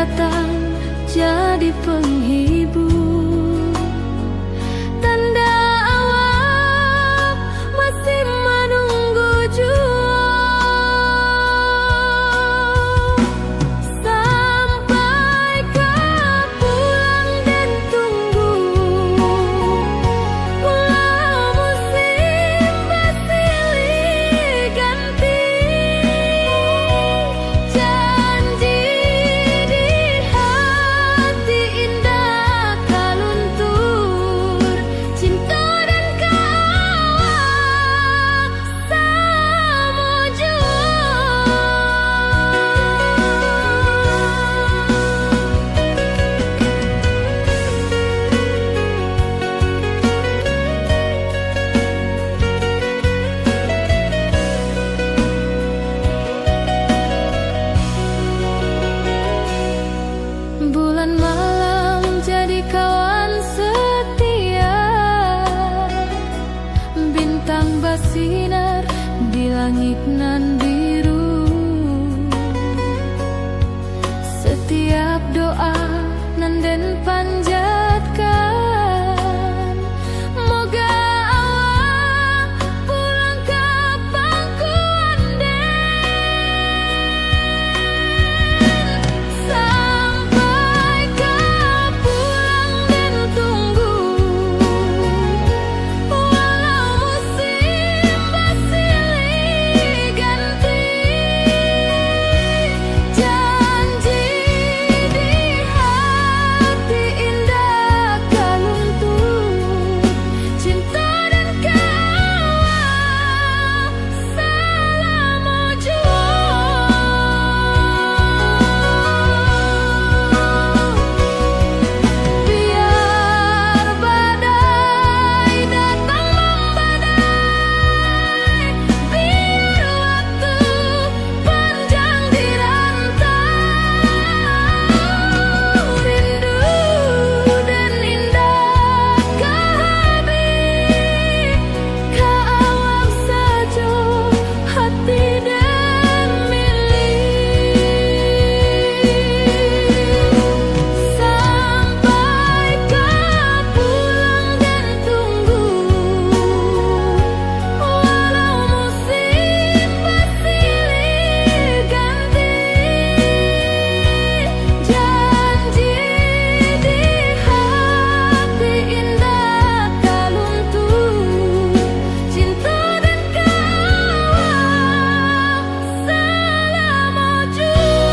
datang jadi penghibur, tanda awal masih menunggu jua. Sampai kau pulang dan tunggu, pulau musim bersilih ganti. Janji di hati indah kaluntur, cinta dan kawal sama jua. Bulan malam jadi kawan setia, bintang bersinar di langit nan biru. Setiap doa nan den panjatkan, moga awak pulang ke pangkuan. Sampai kau pulang dan tunggu, walau musim bersilih ganti. Janji di hati indah kaluntur, cinta dan kawal selama jua. Biar badai datang membadai, biar waktu panjang dirantau, rindu dan indah kehabis, kawal saja hati dan milik. Sampai kau pulang dan tunggu, walau musim bersilih ganti. Janji di hati indah kaluntur, cinta dan kawal selama jua.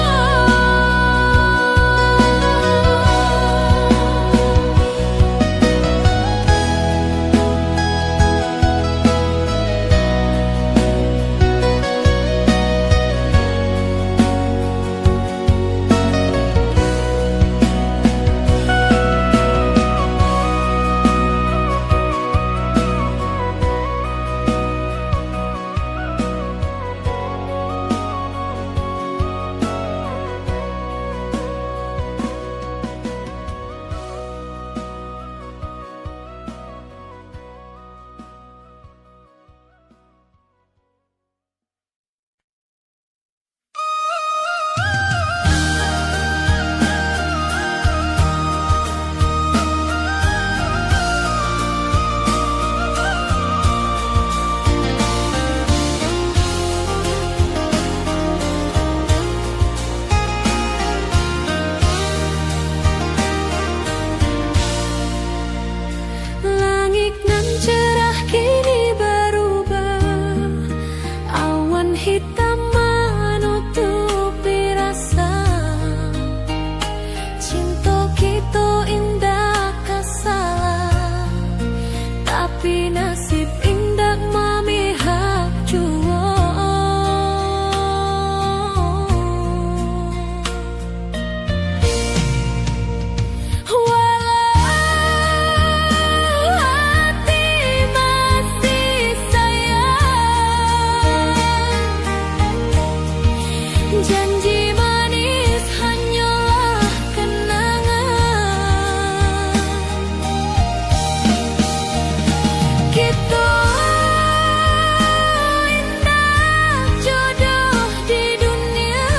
Langit nan cerah kini berubah, awan hitam menutupi rasa. Cinta kita indah kasalah, tapi nasib indah memihak jua. Walau hati masih sayang, janji manis hanyalah kenangan. Kita indah jodoh di dunia,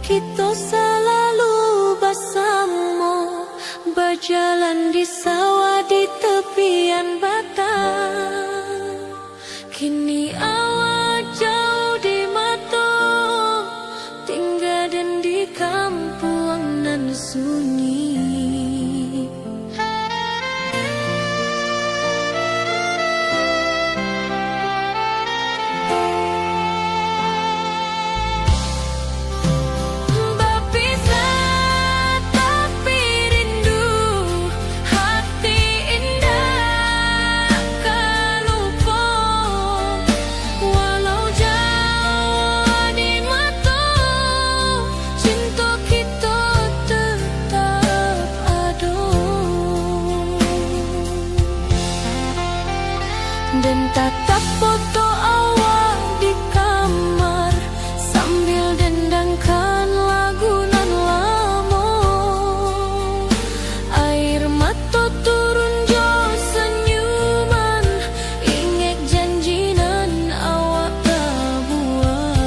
kita selalu bersama, berjalan di sawah di tepian batang. Kini awak jauh di mata, tinggal dan di kampung nan sunyi. Dan tatap foto awak di kamar sambil dendangkan lagu nan lama. Air mata turun jo senyuman, ingat janji nan awak tak buat.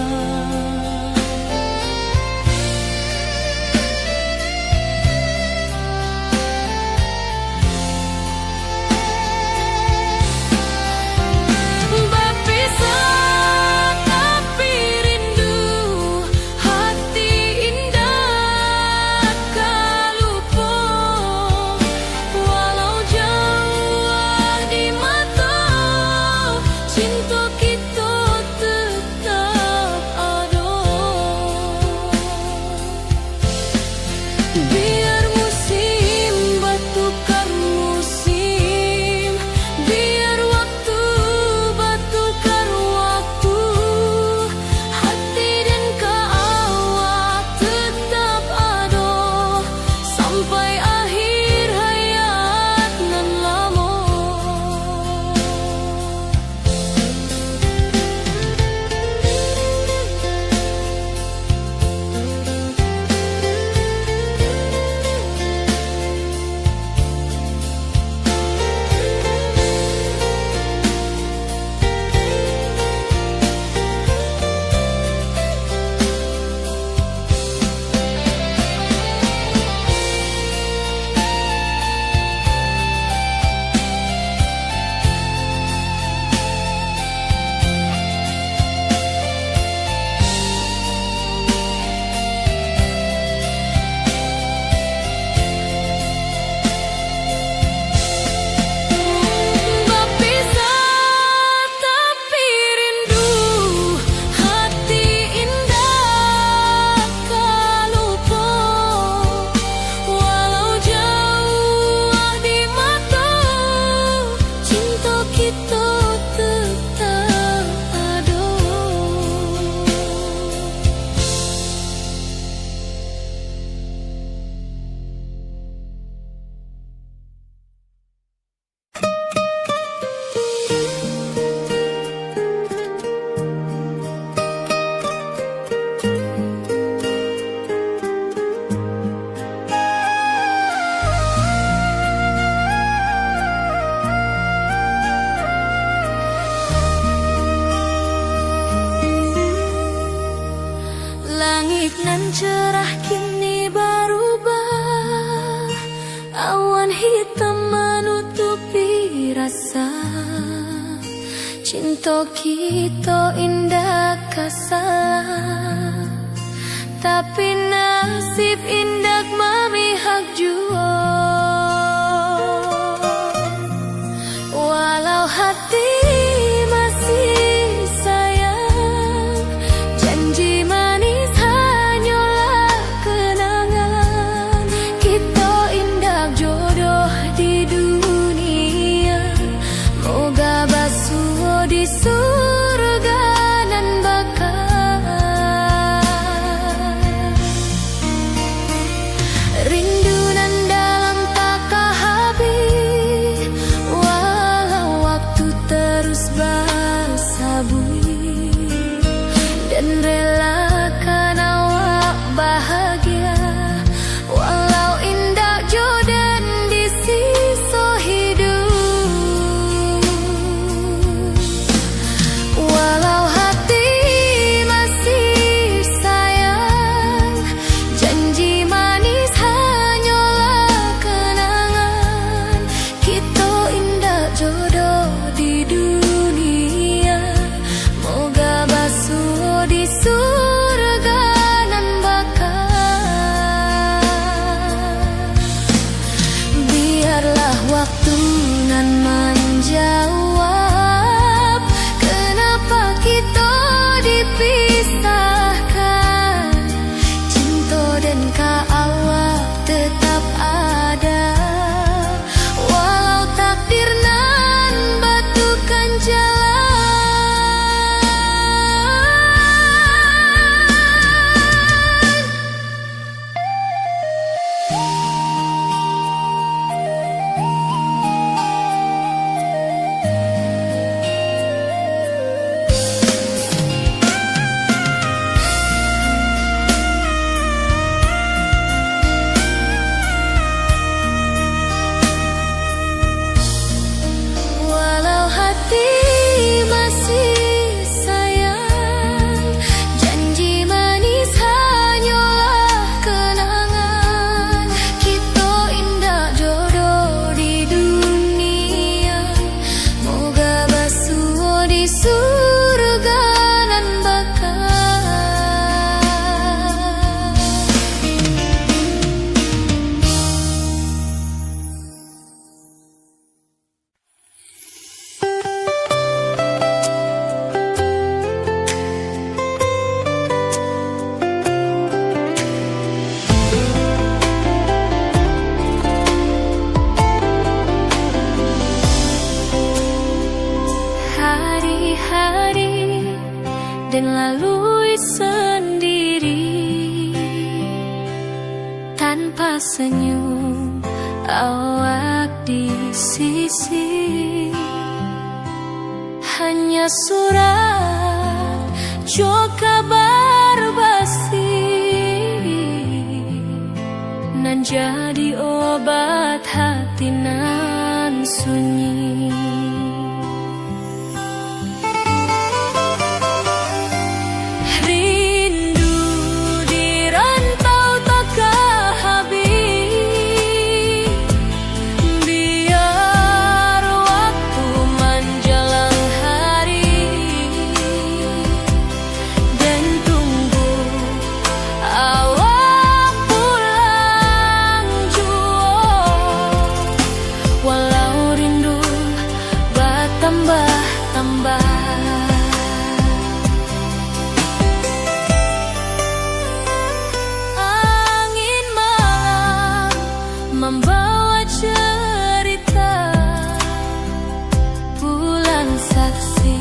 Biar musim bertukar musim, biar waktu bertukar waktu, hati dan awak tetap ada sampai akhir hayat nan lama. Langit nan cerah kini berubah, awan hitam menutupi rasa. Cinta kita indah kasar, tapi nasib indah memihak jua. Walau hati di surga nan bakal. melalui sendiri tanpa senyum awak di sisi. Hanya surat jo kabar basi nan jadi obat hati nan sunyi. Rindu di rantau takkan habis, biar waktu menjelang hari dan tunggu awak pulang jua. Walau rindu bertambah-tambah, angin malam membawa cerita bulan saksi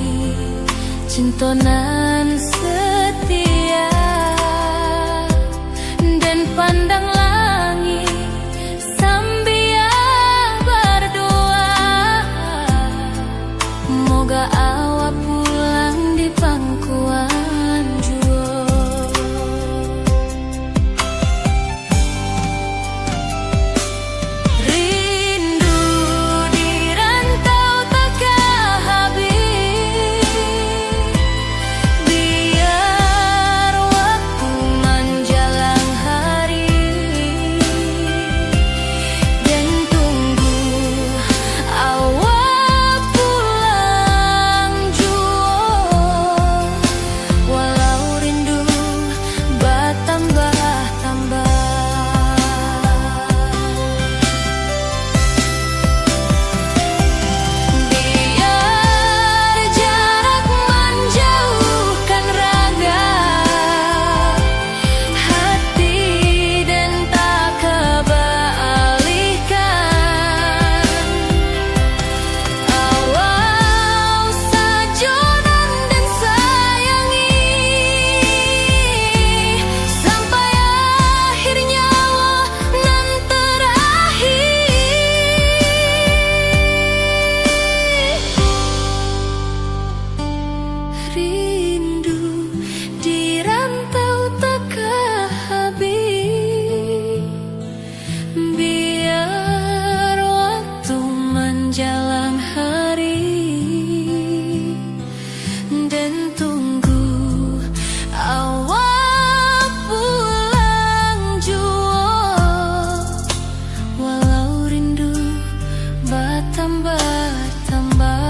cintonan setia, dan pandang langit sambil berdoa, moga awak pulang di pangkuan jua. Rindu di rantau takkan habis, biar waktu menjelang hari dan tunggu awak pulang jua. Walau rindu bertambah-tambah, biar jarak menjauhkan raga hati dan tak kebalihkan. Awal sajonan dan sayangi sampai akhir nyawa nan terakhir. Rindu di rantau takkan habis, biar waktu menjelang hari dan tunggu awak pulang jua. Walau rindu bertambah-tambah.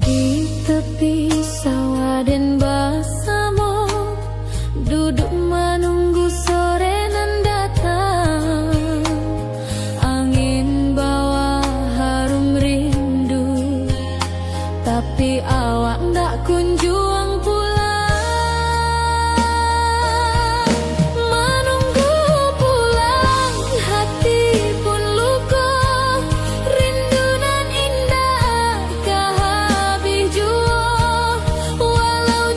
Di tepi sawah dan bersama duduk menunggu sore nan datang. Angin bawa harum rindu, tapi awak ndak kunjung pulang. Menunggu pulang hati pun luka, rindu nan indah kah habis jua. Walau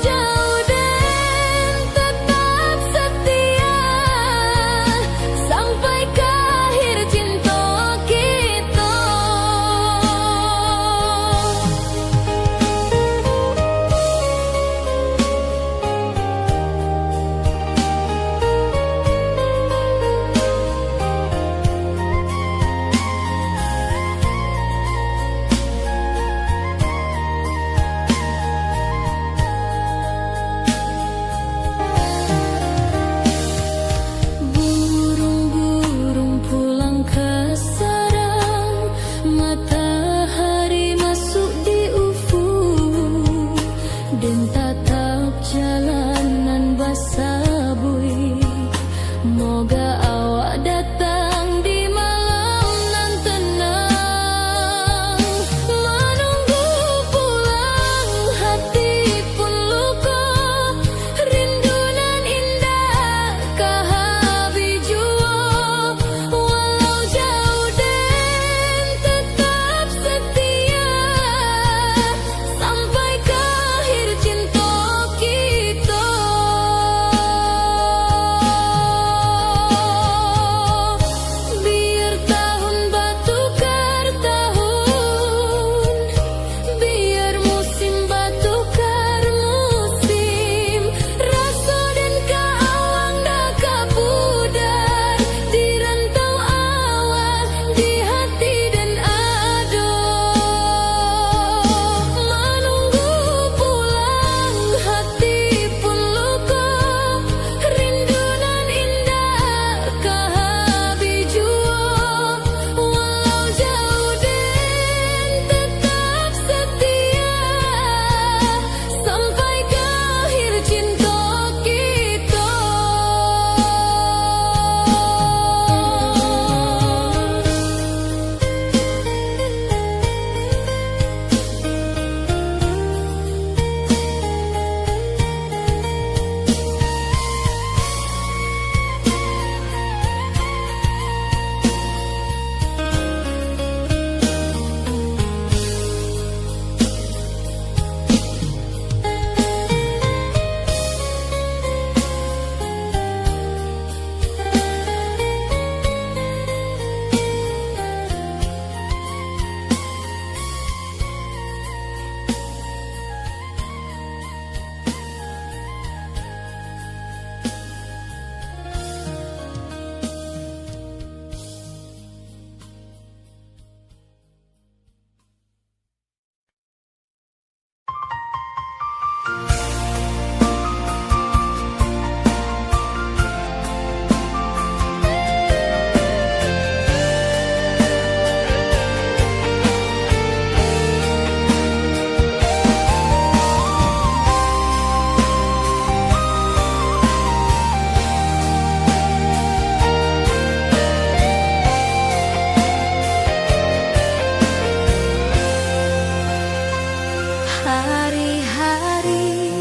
hari-hari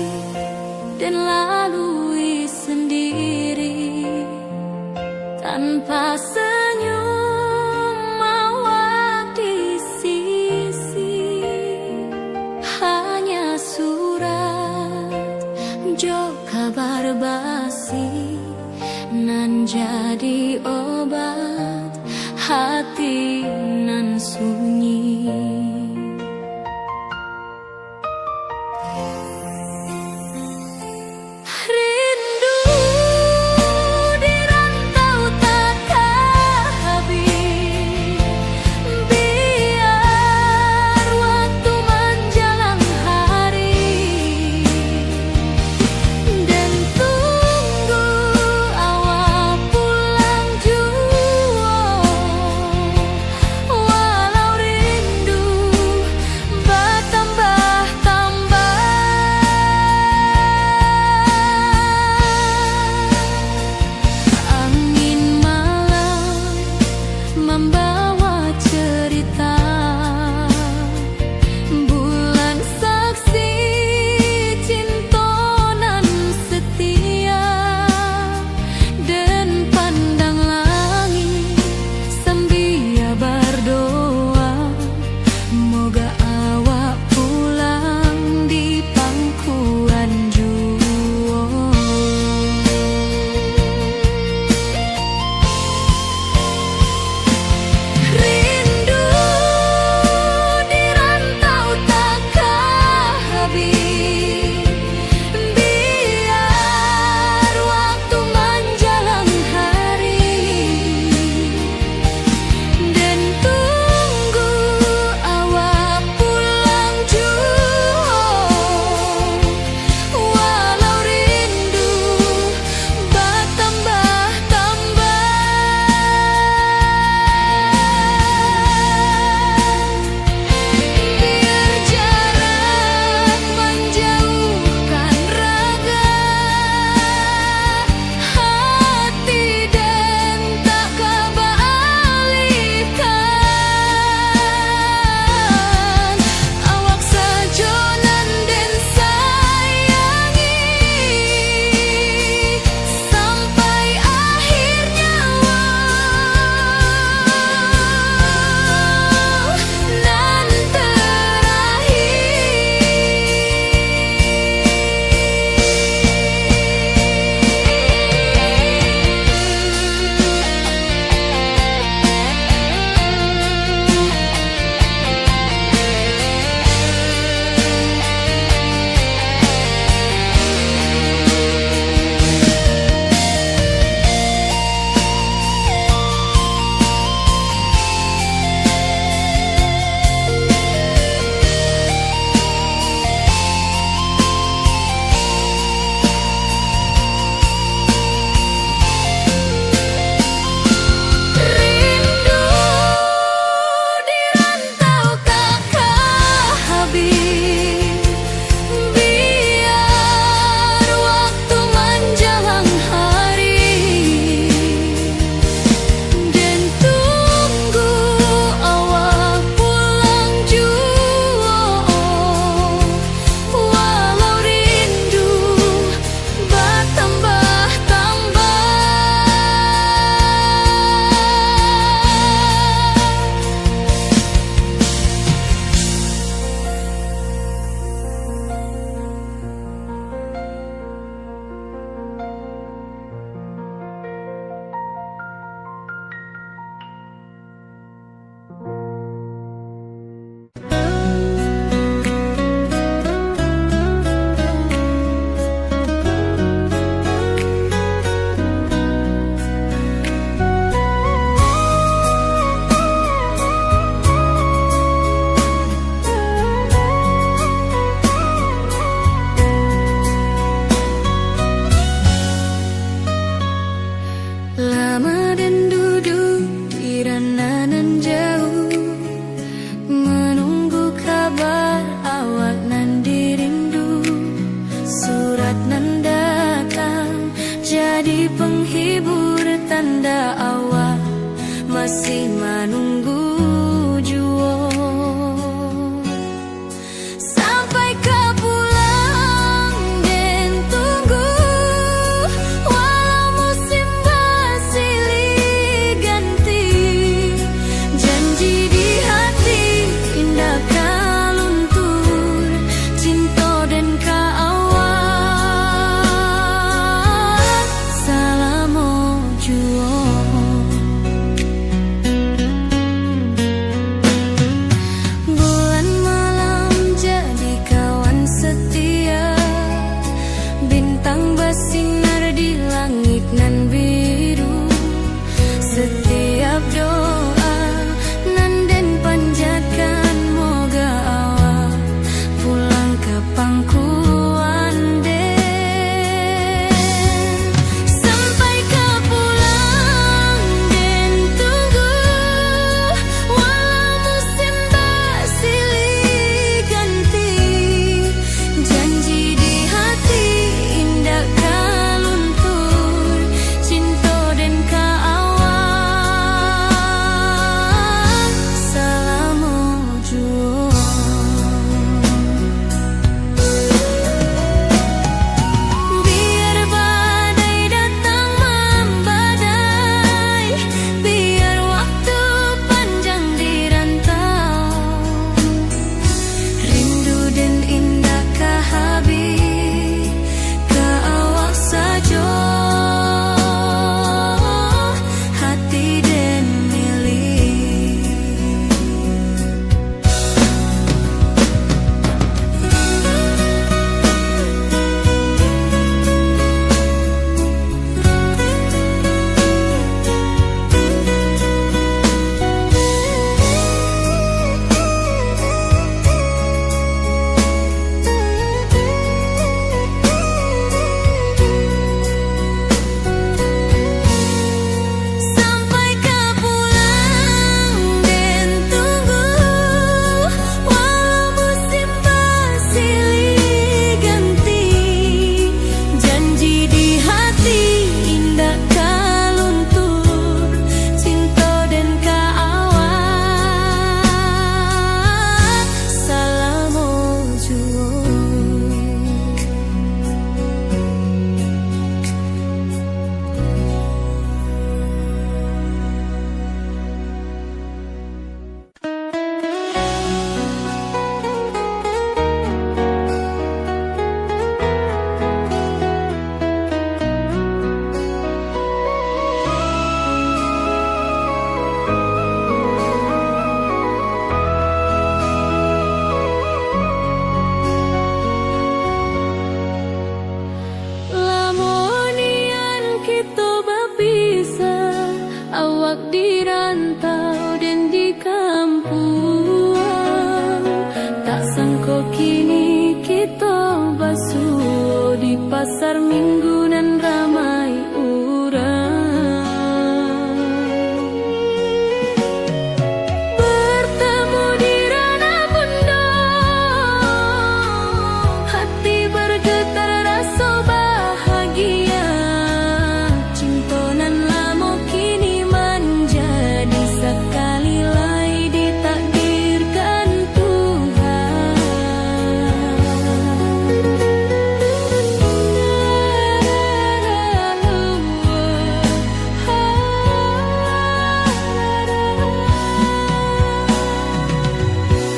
dan lalui sendiri tanpa senyum awak di sisi. Hanya surat jo kabar basi nan jadi obat hati nan sunyi. masih menunggu jua sampai pasar minggu nan ramai urang. Bertemu di ranah bunda, hati bergetar rasa bahagia. Cinta nan lama kini menjadi sekali lai ditakdirkan Tuhan.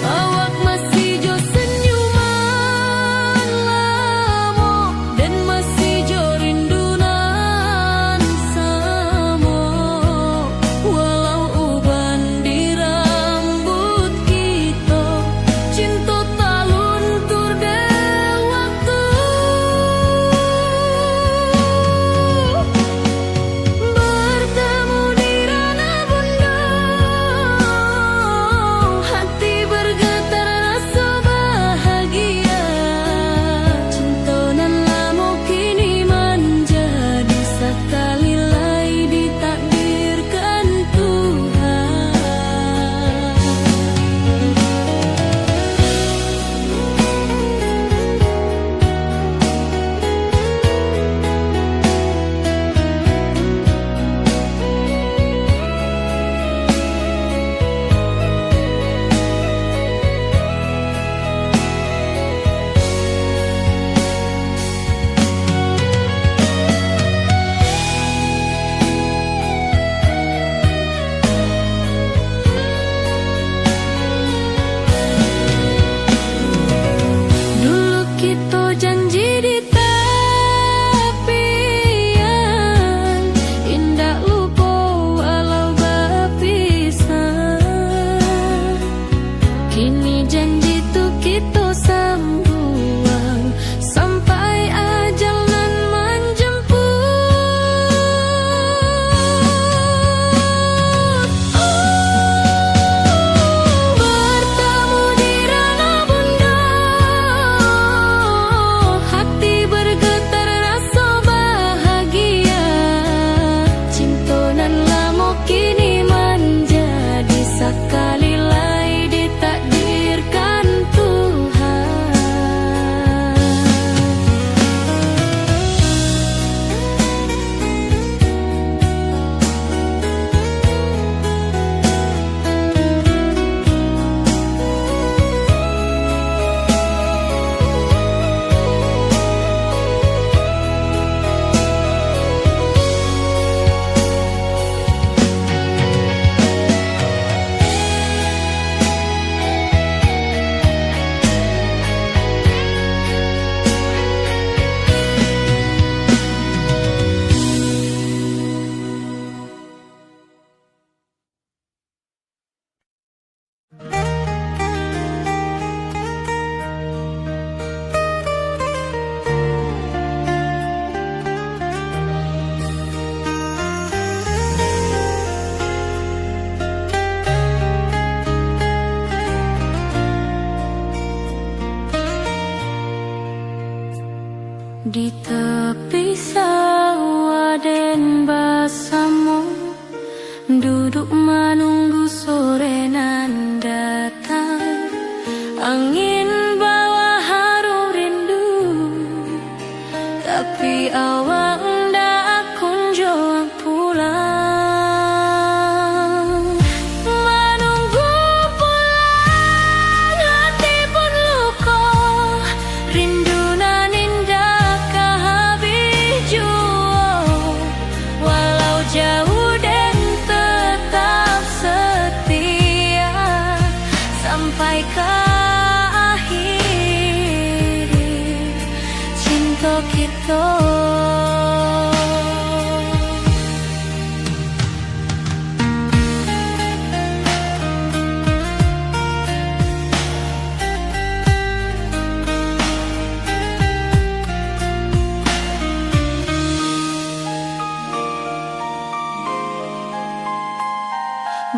Awak masih jo senyuman lamo dan masih jo rindunan samo. Walau uban di rambut kita, cinta tak luntur de waktu. Bertemu di ranah bunda, hati bergetar rasa bahagia. Cinta nan lama kini menjadi sekali lai ditakdirkan Tuhan. Dulu kita janji di tepian, indah lupa walau berpisah. Kini janji tu kita sambung sampai ajal nan menjemput. Bertemu di ranah bunda, hati bergetar rasa bahagia. Cinta nan lama kini menjadi sekali lai ditakdirkan Tuhan. Di tepi sawah den basamu, duduk menunggu sore nan datang. Angin bawa harum rindu, tapi awak ndak kunjung pulang. Menunggu pulang hati pun luka, rindu nan indah kehabis jua. Walau jauh dan tetap setia sampai ke akhir cinta kita.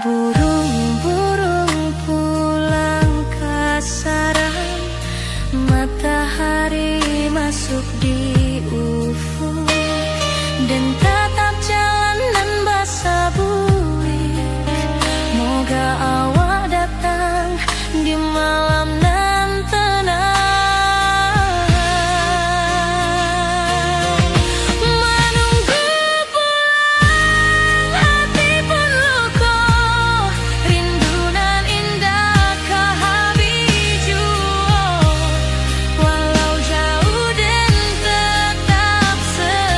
Burung-burung pulang ke sarang, matahari masuk untuk di ufuk, dan tatap jalanan basah buih. Moga awak datang di malam nan tenang, menunggu pulang hati pun luka, rindu nan indah kehabis jua, walau jauh dan tetap setia.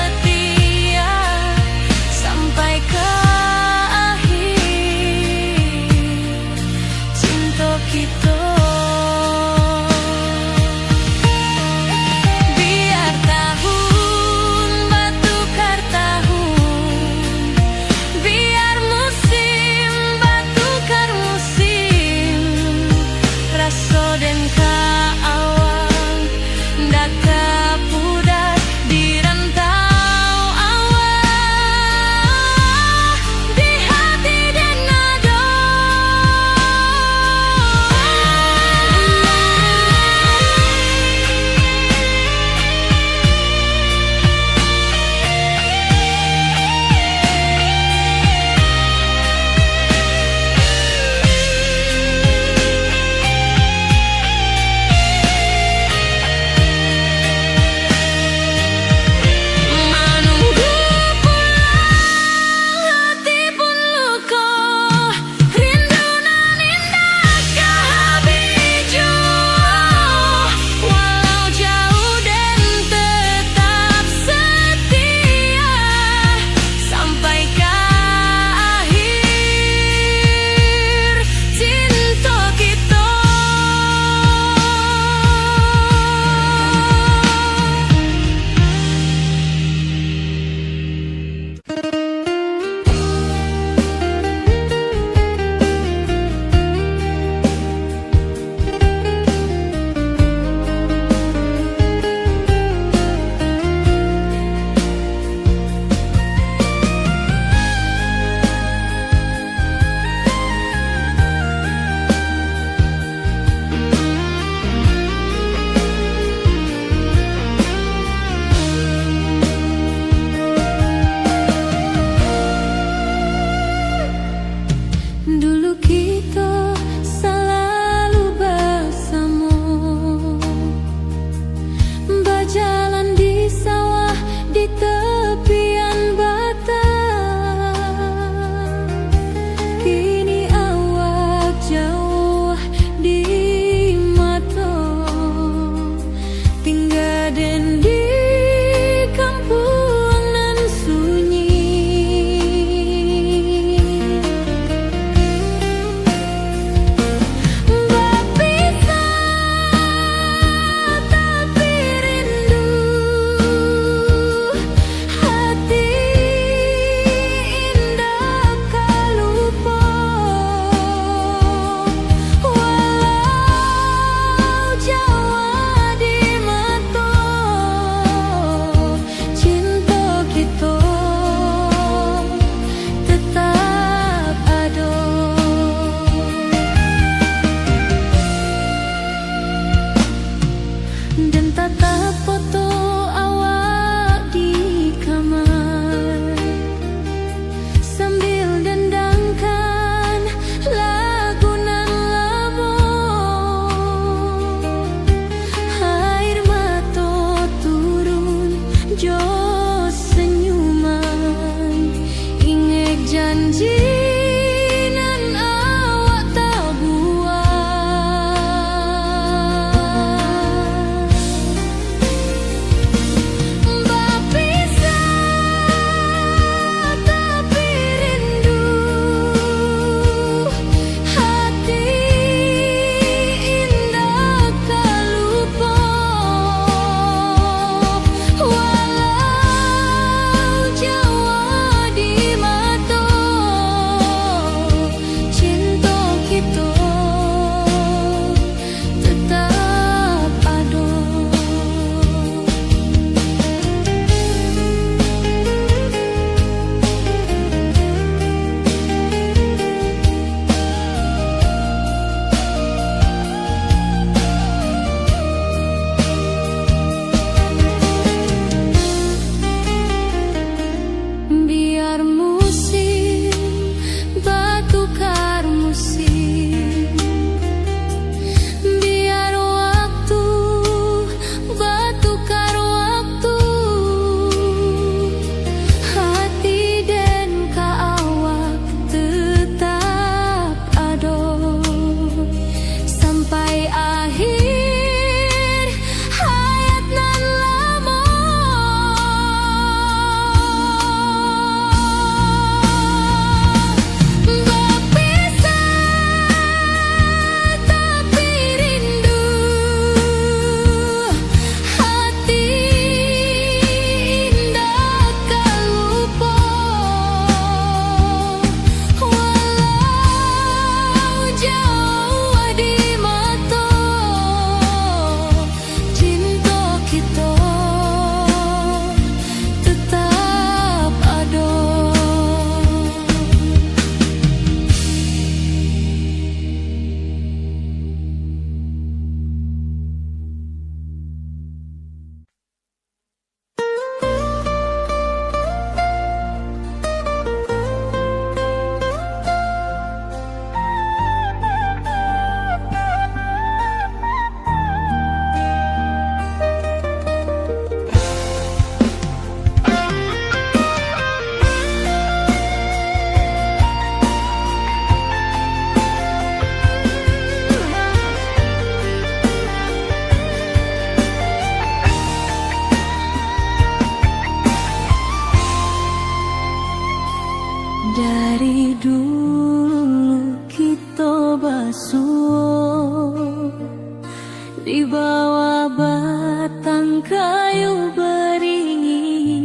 di bawah batang kayu beringin.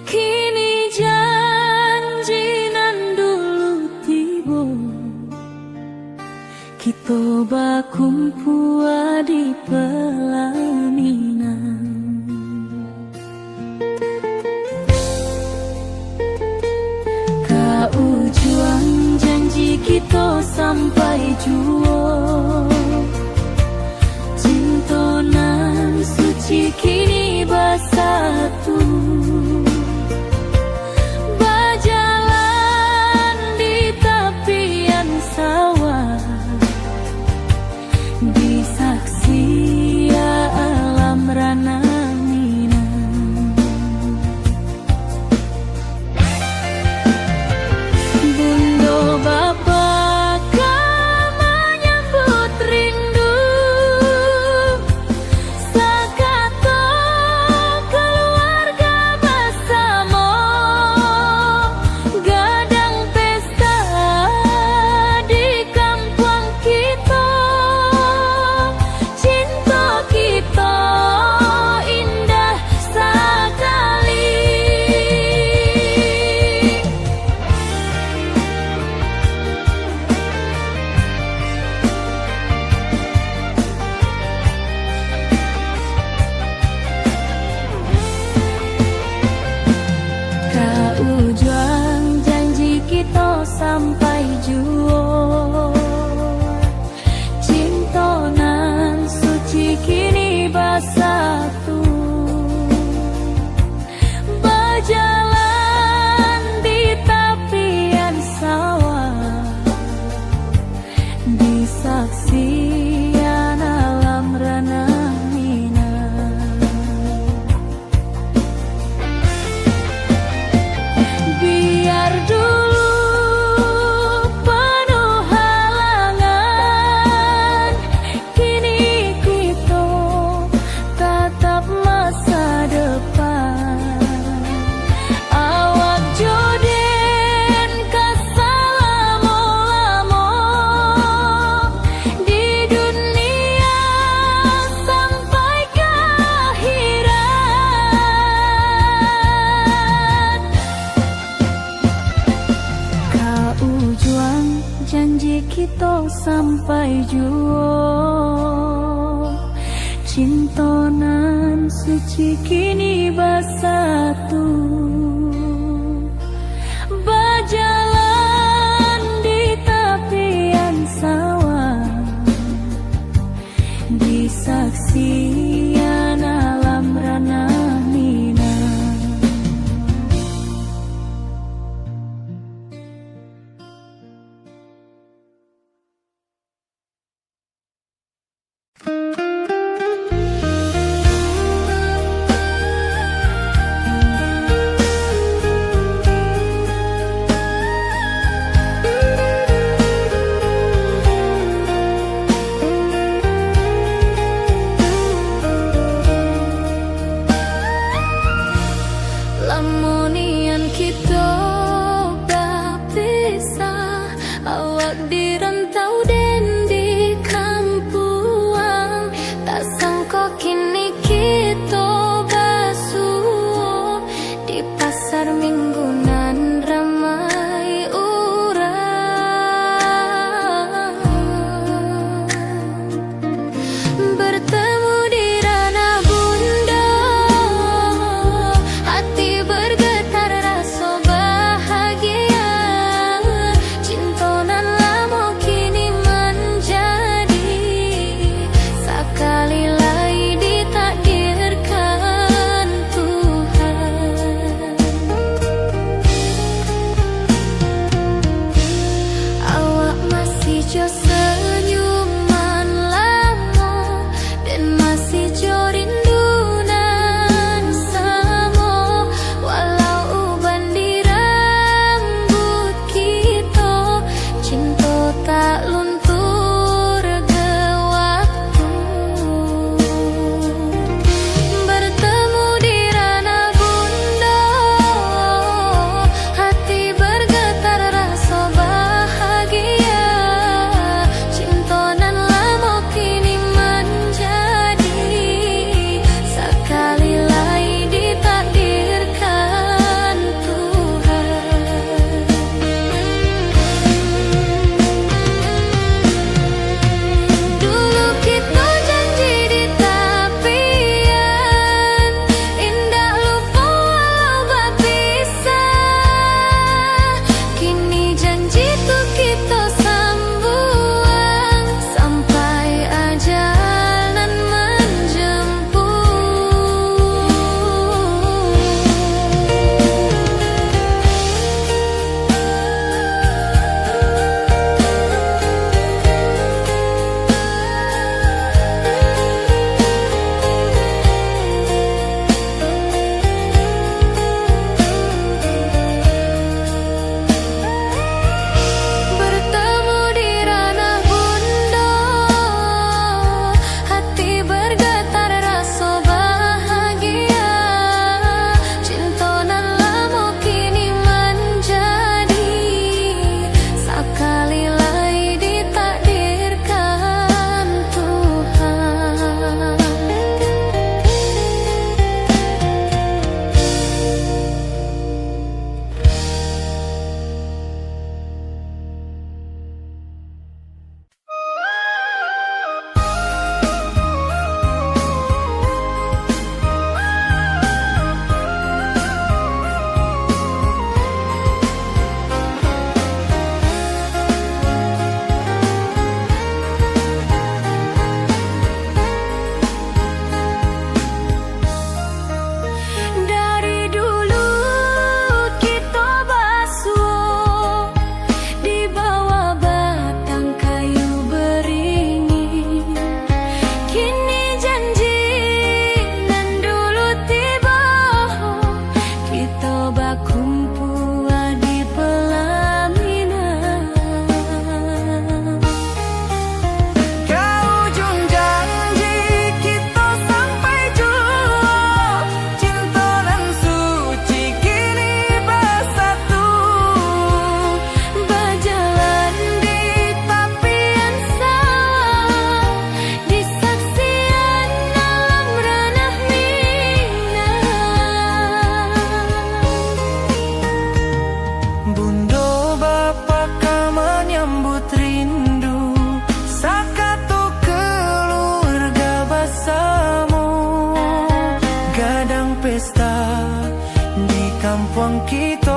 Kini janji nan dulu tiba, kita bakumpul di pelaminan. Kau juang janji kita sampai jua, cinta nan suci kini bersatu. Berjalan di tepian sawah, disaksi alam rana Minang. Bunda bapa kau menyambut rindu, sakato keluarga bersama, gadang pesta di kampung kita. Cinta kita indah sekali. Kau juang janji kita sampai jua, cinta nan suci kini bersatu. Berjalan di tepian sawah, disaksikan alam rana Minang. Biar dulu penuh halangan, kini kita tatap masa depan. Awak joden kesalamo-lamo di dunia sampai ke akhirat. Kau juang janji kita sampai jua, cinta nan suci kini bersatu. Berjalan di tepian sawah, disaksikan alam rana Minang. ruang kita